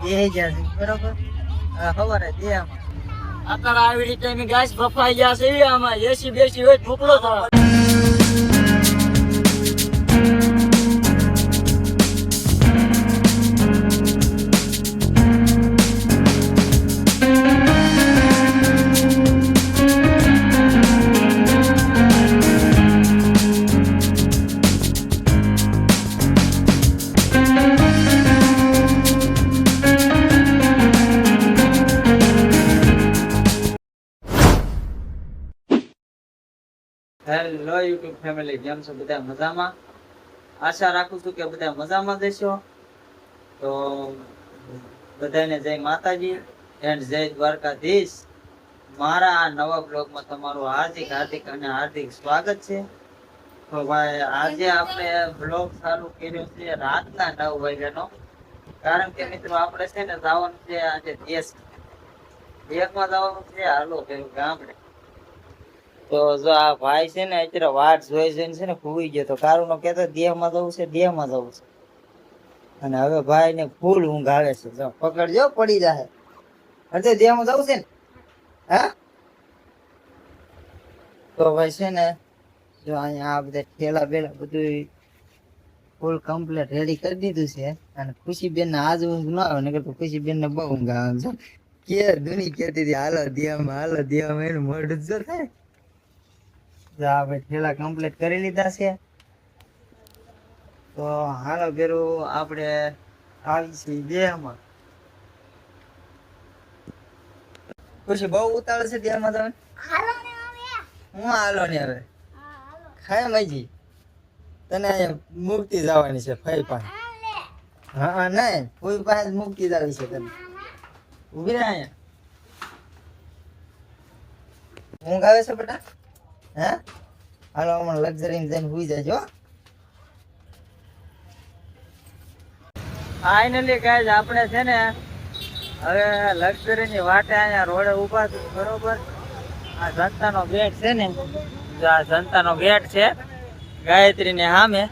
બેહી ગયા છે બરોબર. સવારે દેહમાં અત્યારે આવી રીતે અમે ગાય બફાઈ ગયા છે આમાં એસી બેસી હોય ઢોકળો થવા. હેલો યુટ્યુબ ફેમિલી, કેમ છો બધા? મજામાં? આશા રાખું છું કે બધા મજામાં જશો. તો બધાને જય માતાજી એન્ડ જય દ્વારકાધીશ. મારા આ નવા બ્લોગમાં તમારું હાર્દિક હાર્દિક અને હાર્દિક સ્વાગત છે. તો ભાઈ આજે આપણે બ્લોગ ચાલુ કર્યો છે રાતના 9 વાગ્યાનો. કારણ કે મિત્રો આપણે છે ને જવાનું છે આજે દેશ એકમાં જવાનું છે હાલો પેલું ગામડે. તો જો આ ભાઈ છે ને અત્યારે વાટ જોઈ જોઈને છે ને ખુઈ ગયો. તો કારુનો કહેતો દેહમાં જવું છે, દેહમાં જવું છે. અને હવે ભાઈ ને ફૂલ ઊંઘ આવે છે. જો પકડજો, પડી જાય. અરે દેહમાં જવું છે ને? હા તો ભાઈ છે ને જો અહીંયા આ બધા ઠેલા બેલા બધું ફૂલ કમ્પ્લીટ રેડી કરી દીધું છે. અને ખુશીબેન ને આજ ઊંઘ ના આવે, નકર તો ખુશીબેન ને બહુ ઊંઘ આવે છે. કે દુની કહેતી હતી હાલો દેહમાં એનું મોઢું જો થાય. આપણે ઠેલા કમ્પ્લીટ કરી લીધા છે. તો હાલો બેરું આપણે આવી છીએ દેહમાં. ખુશી બહુ ઉતાવળ છે દેહમાં તમે? હું હાલો ને હવે ખાય મજી તને અહીંયા મુક્તિ જવાની છે ફઈ પાસે. હા નહીં, કોઈ પાસે મુક્તિ જવી છે તને. ઉભી રહે અહીંયા. ઊંઘ આવે છે બેટા? હે હાલો હમણાં લક્ઝરી જઈને સુઈ જાય. ફાઇનલી ગાઈઝ આપણે છે ને હવે લક્ઝરી ની વાટે અહીંયા રોડે ઉભા છું બરોબર. આ જનતાનો ગેટ છે ને, આ જનતાનો ગેટ છે ગાયત્રી ને સામે.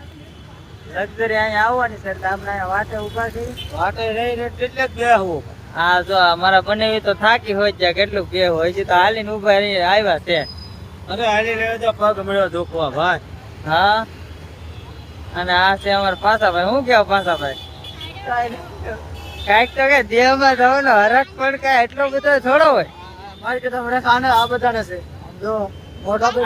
લક્ઝરી અહીંયા આવવાની છે એટલે આપણે અહીંયા વાટે ઉભા છીએ. વાટે રહી એટલે બેહવું. હા જો અમારા બનેવી તો થાકી હોય ત્યાં કેટલું બેહવું હોય છે. તો હાલીને ઉભા રહી આવ્યા છે. અરે હાલી રહ્યો તો પગ મળ્યો ધોકવા ભાઈ. હા અને આ છે અમારા પાસાભાઈ. શું કેવા પાસાભાઈ? કઈક તો કે દેહમાં જવાનો હરખ પણ કઈ એટલો બધો થોડો હોય. મારી કે તમને ખાને આ બધાને છે જો મોઢા પર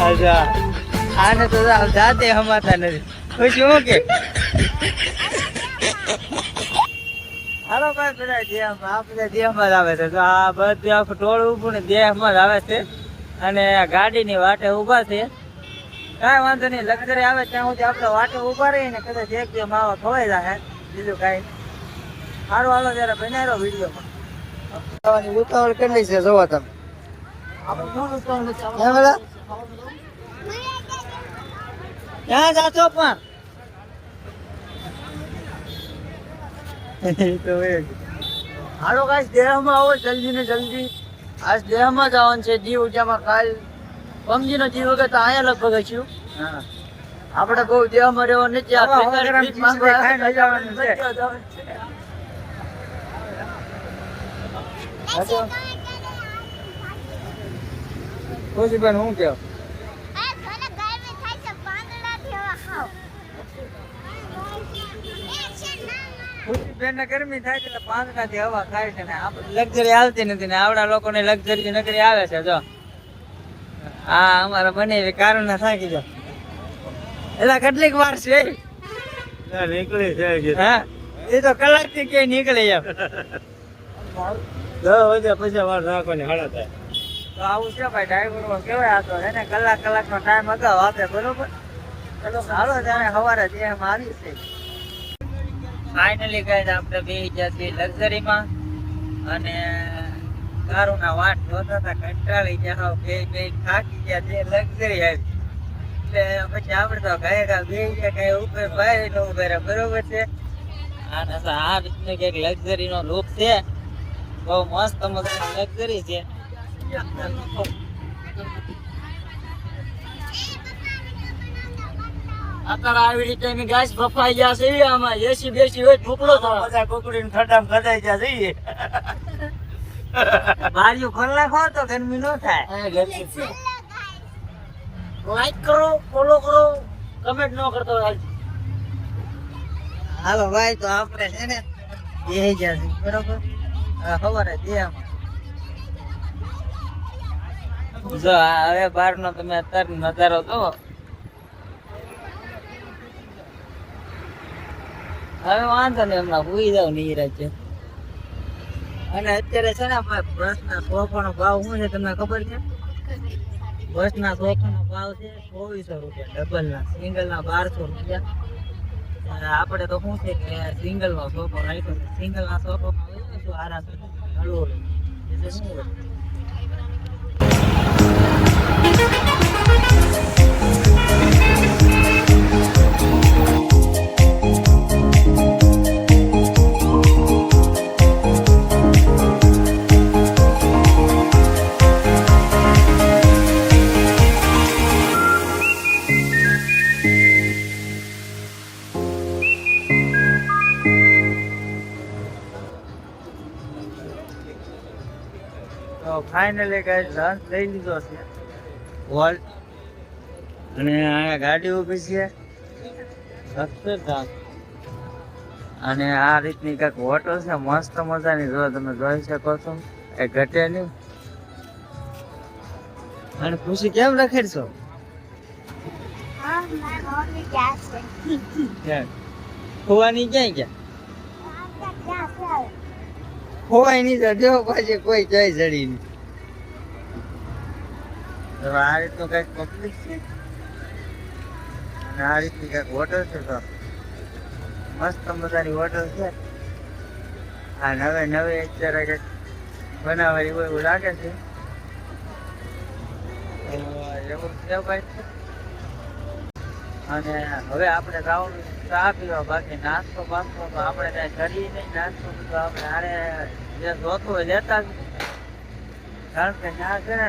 અચ્છા આને તો જાતે હમાતા નથી. ખુશ હું કે હાલો ભાઈ બધા દેહમાં આપણે દેહમાં જ આવે છે. તો આ બધું આખું ટોળું ઊભું ને દેહમાં જ આવે છે. અને ગાડીની વાટે ઊભા છે. કાંઈ વાંધો નહીં, લક્ઝરી આવે ત્યાં સુધી આપણે વાટે ઊભા રહીએ ને કદાચ એક બે માવા ખવાઈ જાય. બીજું કાંઈ સારું હાલો જયારે બનાવ્યો વિડીયોમાં ઉતાવળ કેટલી છે જોવો તમે. ક્યાં જાશો પણ? હાલો ગાઈસ દેહમાં આવો જલ્દી ને જલ્દી. આજ દેહમાં જવાનું છે. જીવ ઉજામાં કાલ પમજી નો જીવ વગર તો અહીંયા લગભગ હશું. આપણે બહુ દેહમાં રહેવો નથી. ખુશીબેન હું કેવું? ખુશીબેન ને ગરમી થાય છે એટલે પાંદડાથી હવા ખાય છે ને આપણે લક્ઝરી આવતી નથી ને આવડા લોકોને લક્ઝરી નગરી આવે છે. જો હા અમારા બને કારણ ના થાકી જાવ. એટલે કેટલીક વાર છે નીકળી છે. હા એ તો કલાક થી ક્યાંય નીકળી એમ. 10 વાગ્યા પછી વાર રાખવાની હાડા થાય. તો આવું છે ભાઈ ડ્રાઈવર કેવાય. આ તો એને કલાક નો ટાઈમ અગાઉ આપે બરોબર. ચલો હાલો ત્યારે સવારે દેહમાં આવી છે. ફાઇનલી ગાઈઝ આપણે બેસી ગયા છીએ લક્ઝરીમાં. અને કારુના વાટ જોતા હતા કંટાળી ગયા. બે થાકી ગયા છે. લક્ઝરી આવી એટલે પછી આપણે તો ગયા બેસી ગયા કઈ ઉપર બહાર ન ઉભા રહ્યા બરોબર છે. આ રીતનું કઈક લક્ઝરી નો લુક છે. બહુ મસ્ત મજાની લક્ઝરી છે. અત્યારે આવી રીતે અમે ગાય બફાઈ ગયા છે આમાં એસી બેસી હોય ઢોકળો થાય બધા કુકડીને ઠંડામાં ગદાઈ ગયા જઈએ. બારીઓ ખોલ નાખો તો ગરમી ન થાય. લાઈક કરો, ફોલો કરો, કમેન્ટ ન કરતો હોય. હાલો ભાઈ તો આપણે છે ને બેહી ગયા છે બરોબર. સવારે દેહમાં જો આ હવે બહારનો તમે અત્યારે નજારો તો હવે વાંધો નહીં હમણાં હુઈ જાવ નીરજ છે. અને અત્યારે છે ને બસના સોફાનો ભાવ શું છે તમને ખબર છે? બસના સોફાનો ભાવ છે 2400 રૂપિયા, ડબલ ના. સિંગલ ના 1200 રૂપિયા. અને આપણે તો શું છે કે સિંગલ નો સોફો રાખ્યો છે. સિંગલ ના સોફામાં હોય શું આરામ હળવો રહે. એટલે શું હોય તો ફાઇનલી ગાઈસ લંચ લઈ લીધો છે વોલ્ટ. અને અહીંયા ગાડી ઊભી છે અક્ષરધામ. અને આ રીતની કંઈક હોટલ છે મસ્ત મજાની. જો તમે જોઈ શકો છો એ ઘટે નહીં. અને ખુશી કેમ રખેડશો? ખોવાની ક્યાંય ગયા? ખોવાય નહીં જજો પાછી કોઈ જઈ જડી નહીં. તો આ રીતનું કઈક પબ્લિક છે અને આ રીતની કઈક હોટલ છે. તો મસ્ત મજાની હોટલ છે. આ નવે નવે અત્યારે કઈક બનાવેલી હોય એવું લાગે છે. એવું છે ભાઈ. અને હવે આપણે જવાનું ચા પીવા. બાકી નાસ્તો બાસ્તો તો આપણે ત્યાં કરીએ નહીં. નાસ્તો તો આપણે હારે જે જોતું હોય લેતા જ. કારણ કે ત્યાં છે ને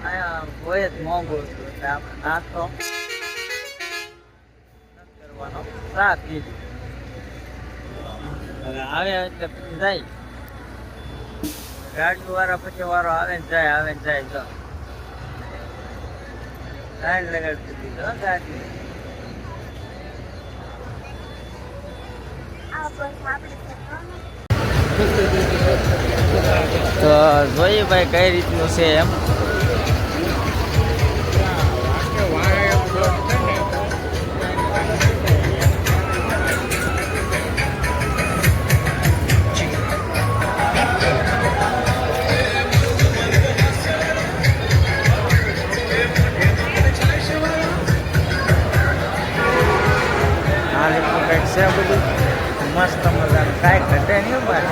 અહીંયા હોય જ મોંઘું હતું. એટલે આપણે નાસ્તો કરવાનો ચા પીધી. હવે આવે એટલે જાય ગાડી વાળા પછી વારો આવે ને જાય આવે ને જાય. તો લાઈન લગાડી દીધી ગાડી. તો જોઈએ ભાઈ કઈ રીતનું છે એમ. આ રીતનું કંઈક છે બધું મસ્ત મજાનું. કાંઈ ઘટે નહીં ભાઈ.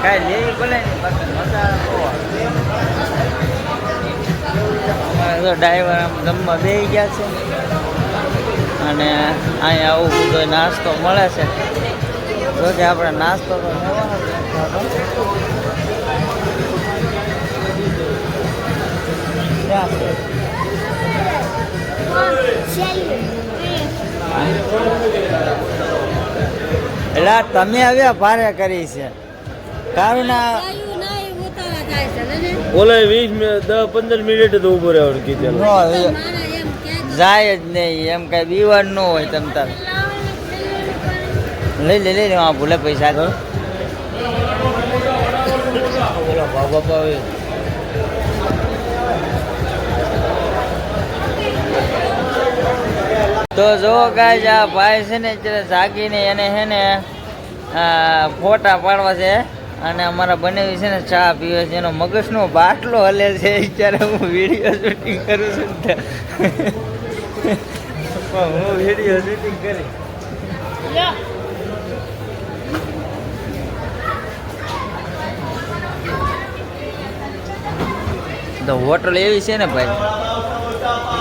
કાંઈ લેવી ભલે નહીં બાકી મજા બહુ આવે. અમારે તો ડ્રાઈવર આમ જમવા બેસી ગયા છે. અને અહીંયા આવું બધો નાસ્તો મળે છે. જો કે આપણે નાસ્તો તો લેવાનો જ એટલે તમે હવે ભારે કરી છે કારણ ઓલા 10-15 મિનિટ તો ઉભો રહેવાનું કીધેલું. જાય જ નહીં એમ કઈ બીવાર ન હોય. તમ તાર લઈ લે આ ભૂલે પૈસા તો ઓલા બાપા તો જો ગાઈસ આ ભાઈ છે ને અત્યારે જાગીને એને છે ને ફોટા પાડવા છે. અને અમારા બનેવી છે ને ચા પીવે છે. એનો મગજનો બાટલો હલે છે. અત્યારે હું વિડીયો શૂટિંગ કરું છું. હું વિડીયો શૂટિંગ કરી તો હોટલ એવી છે ને ભાઈ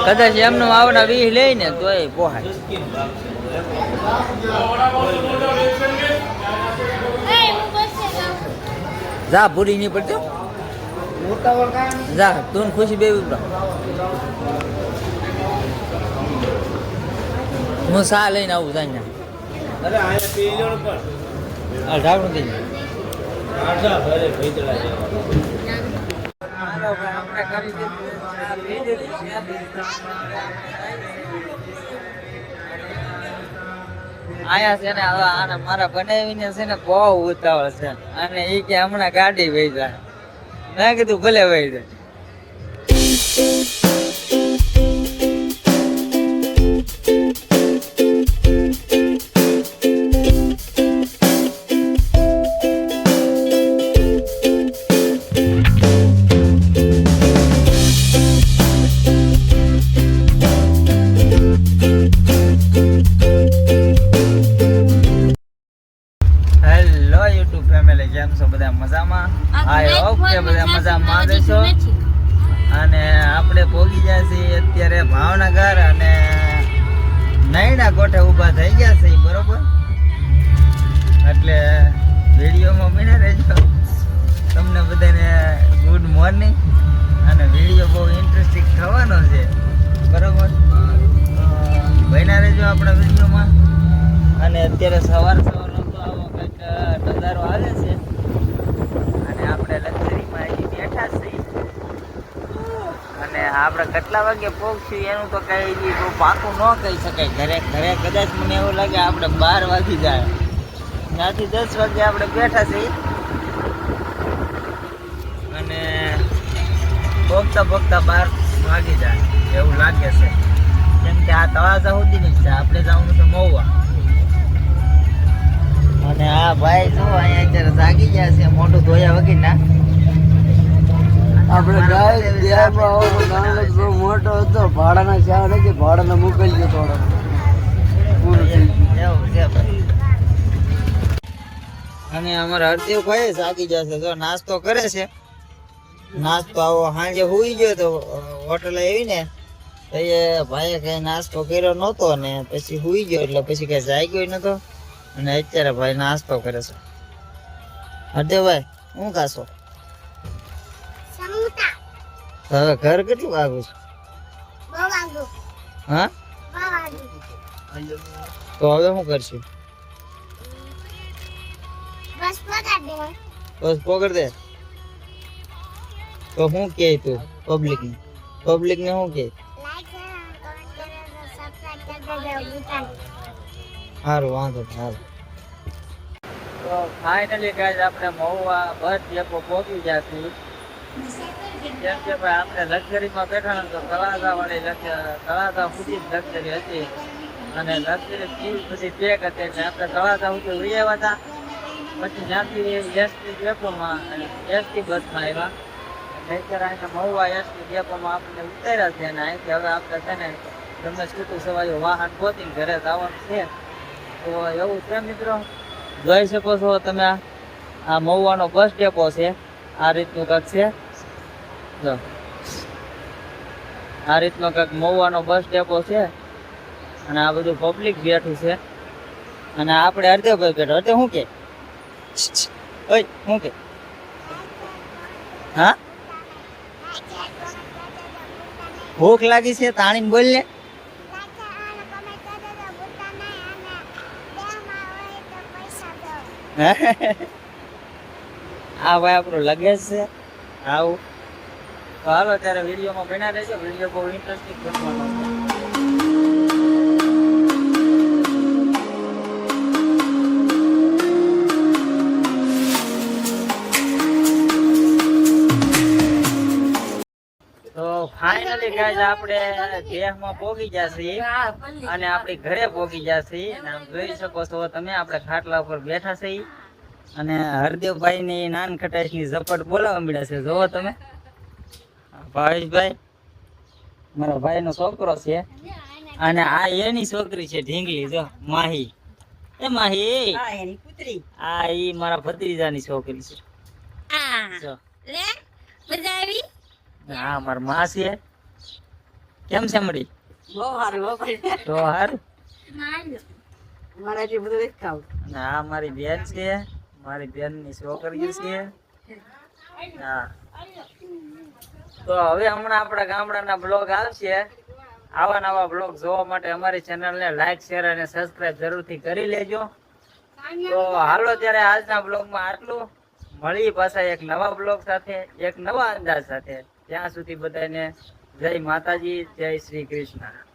કદાચ એમનું આવડા 20 લઈને તોય પોહાય. જા પૂરી નહીં પડતો જા તું ને ખુશી બેબી બ્રો હું સા લઈને આવું જાય અરે આયા પી લો પણ ઢાકણું થઈ આજા ભરે ભેતડા જેવા આપણે કરી દીધું આયા છે ને હવે આને મારા બનાવીને છે ને બહુ ઉતાવળ છે અને એ કે હમણાં ગાડી વહી જાય મેં કીધું ભલે વહી જાય હેલો યુટ્યુબ ફેમિલી કેમ છો બધા મજામાં આઈ હોપ કે બધા મજામાં રહેશો અને આપણે પહોંચી ગયા છીએ અત્યારે ભાવનગર અને નૈના કોઠે ઊભા થઈ ગયા છે બરોબર એટલે વિડીયોમાં બને રહેજો તમને બધાને ગુડ મોર્નિંગ અને વિડીયો બહુ ઇન્ટરેસ્ટિંગ થવાનો છે બરોબર બન્યા રહેજો આપણા વિડીયોમાં અને અત્યારે સવારનો તો આવો કંઈક નજારો આવે છે અને આપણે લક્ઝરીમાં અહીં બેઠા છીએ અને આપણે કેટલા વાગે પહોંચશું એનું તો કઈ બહુ પાકું ન કહી શકાય ઘરે કદાચ મને એવું લાગે આપણે 12 વાગી જાય ત્યાંથી 10 વાગે આપણે બેઠા છીએ અને પહોંચતા 12 વાગી જાય એવું લાગે છે કેમ કે આ તળાજા સુધીની છે આપણે જવાનું છે મહુવા અને આ ભાઈ જો અહીંયા અત્યારે જાગી ગયા છે મોઢું ધોયા વગર ના આપણે ગાય દેહમાં આવો નાનો બહુ મોટો હતો ભાડાના ચા નથી ભાડાના મોકલજો થોડો પૂરું થઈ ગયું એવું છે ભાઈ અને અમારા હરદેવ ભાઈ જાગી જશે જો નાસ્તો કરે છે નાસ્તો આવો સાંજે હુઈ ગયો તો હોટલ આવી ને તો એ ભાઈએ કઈ નાસ્તો કર્યો નહોતો ને પછી હુઈ ગયો એટલે પછી કઈ જાગ્યો નતો અને અત્યારે ભાઈ નાસ્તો કરે છે હરદેવભાઈ શું ખાશો હવે ઘર કેટલું આગું છે હા તો હવે શું કરશું બસ પકડ દે તો શું કે તું પબ્લિક ને શું કે સારું વાંધો સારું તો ફાઇનલી ગાઈસ આપણે મહુવા બસ ડેપો પહોંચી ગયા છીએ જેમ કે ભાઈ આપણે લક્ઝરીમાં બેઠા ને તો તળાજા વાળી તળાજા સુધી જ લક્ઝરી હતી અને લક્ઝરી બધી પેક હતી એટલે આપણે તળાજા સુધી વહી આવ્યા હતા પછી ત્યાંથી એસટી ડેપોમાં એસટી બસમાં આવ્યા અત્યારે અહીંયા મહુવા એસટી ડેપોમાં આપણે ઉતાર્યા છે અને અહીંથી હવે આપણે છે ને ગમે છૂટું સવાયું વાહન ગોતીને ઘરે જવાનું છે તો એવું છે મિત્રો જોઈ શકો છો તમે આ મહુવાનો બસ ડેપો છે આ રીતનું કંઈક છે જો આ રીતનો કંઈક મહુવાનો બસ ડેપો છે અને આ બધું પબ્લિક બેઠું છે અને આપણે હરદેવભાઈ બેઠો એટલે શું કે ઓય શું કે હા ભૂખ લાગી છે તાણી બોલ ને આ ભાઈ આપણું લગેજ છે આવું તો હાલો ત્યારે વિડીયોમાં બન્યા રહેજો વિડીયો બહુ ઇન્ટરેસ્ટિંગ બનવાનો છે તો ફાઇનલી ગાઈસ આપણે દેહમાં પહોંચી ગયા છીએ અને આપણી ઘરે પહોંચી ગયા છીએ અને આમ જોઈ શકો છો તમે આપણે ખાટલા ઉપર બેઠા છીએ અને હરદેવભાઈ ની નાન ખટાઈશ ની ઝપટ બોલાવવા મળ્યા છે જોવો તમે ભાવેશભાઈ મારા ભાઈ નો છોકરો છે અને આ એની છોકરી છે ઢીંગલી જો માહી એ માહી આ ઈ મારા ભત્રીજાની છોકરી છે જો હા મારા માં છે કેમ છે મળી તો હારું હા મારી બેન છે મારી બેન ની છોકરી છે હા તો હવે હમણાં આપણા ગામડાના બ્લોગ આવશે. આવા નવા બ્લોગ જોવા માટે અમારી ચેનલને લાઈક શેર અને સબસ્ક્રાઇબ જરૂરથી કરી લેજો. તો હાલો ત્યારે આજના બ્લોગમાં આટલું. મળી પાછા એક નવા બ્લોગ સાથે, એક નવા અંદાજ સાથે. ત્યાં સુધી બધાને જય માતાજી, જય શ્રી કૃષ્ણ.